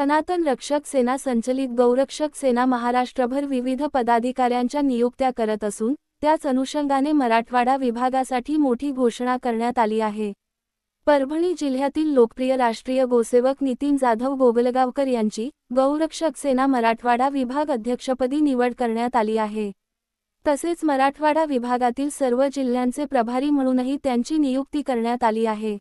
सनातन रक्षक सेना संचलित गौरक्षक सेना महाराष्ट्रभर विविध पदाधिकाऱ्यांच्या नियुक्त्या करत असून त्याच अनुषंगाने मराठवाडा विभागासाठी मोठी घोषणा करण्यात आली आहे। परभणी जिल्ह्यातील लोकप्रिय राष्ट्रीय गोसेवक नितीन जाधव गोगलगावकर यांची गौरक्षक सेना मराठवाडा विभाग अध्यक्षपदी निवड करण्यात आली आहे। तसेच मराठवाडा विभागातील सर्व जिल्ह्यांचे प्रभारी म्हणूनही त्यांची नियुक्ती करण्यात आली आहे।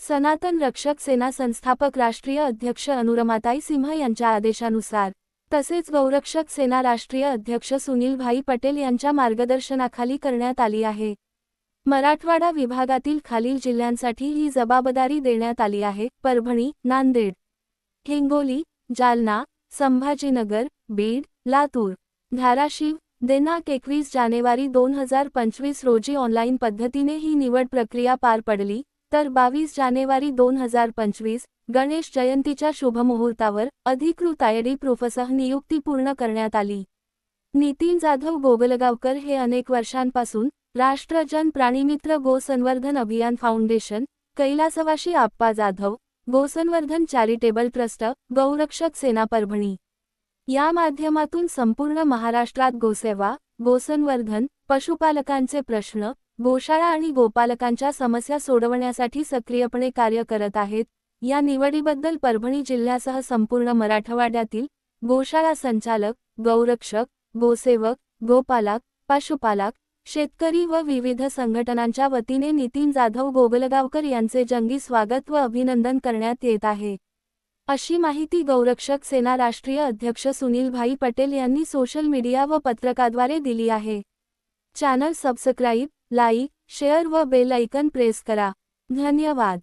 सनातन रक्षक सेना संस्थापक राष्ट्रीय अध्यक्ष अनुरमाताई सिंह यांच्या आदेशानुसार तसेच गौरक्षक सेना राष्ट्रीय अध्यक्ष सुनील भाई पटेल यांच्या मार्गदर्शनाखाली करण्यात आली आहे। मराठवाडा विभागातील खालील जिल्ह्यांसाठी ही जबाबदारी देण्यात आली आहे: परभणी, नांदेड, हिंगोली, जालना, संभाजीनगर, बीड, लातूर, धाराशिव। दिनांक 21 जानेवारी 2025 रोजी ऑनलाईन पद्धतीने ही निवड प्रक्रिया पार पडली, तर 22 जानेवारी 2025 गणेश जयंतीच्या शुभमुहूर्तावर अधिकृत आयडी प्रूफसह नियुक्ती पूर्ण करण्यात आली। नितीन जाधव गोगलगावकर हे अनेक वर्षांपासून राष्ट्रजन प्राणीमित्र गोसंवर्धन अभियान फाउंडेशन, कैलासवासी आप्पा जाधव गोसंवर्धन चॅरिटेबल ट्रस्ट, गौरक्षक सेना परभणी या माध्यमातून संपूर्ण महाराष्ट्रात गोसेवा, गोसंवर्धन, पशुपालकांचे प्रश्न, गोशाळा आणि गोपालकांच्या समस्या सोडवण्यासाठी सक्रियपणे कार्य करत आहेत। या निवडीबद्दल परभणी जिल्ह्यासह संपूर्ण मराठवाड्यातील गोशाळा संचालक, गौरक्षक, गोसेवक, गोपालक, पशुपालक, शेतकरी व विविध संघटनांच्या वतीने नितीन जाधव गोगलगावकर यांचे जंगी स्वागत व अभिनंदन करण्यात येत आहे, अशी माहिती गौरक्षक सेना राष्ट्रीय अध्यक्ष सुनील भाई पटेल यांनी सोशल मीडिया व पत्रकाद्वारे दिली आहे। चॅनल सबस्क्राईब, लाईक, शेअर व बेल आयकॉन प्रेस करा। धन्यवाद।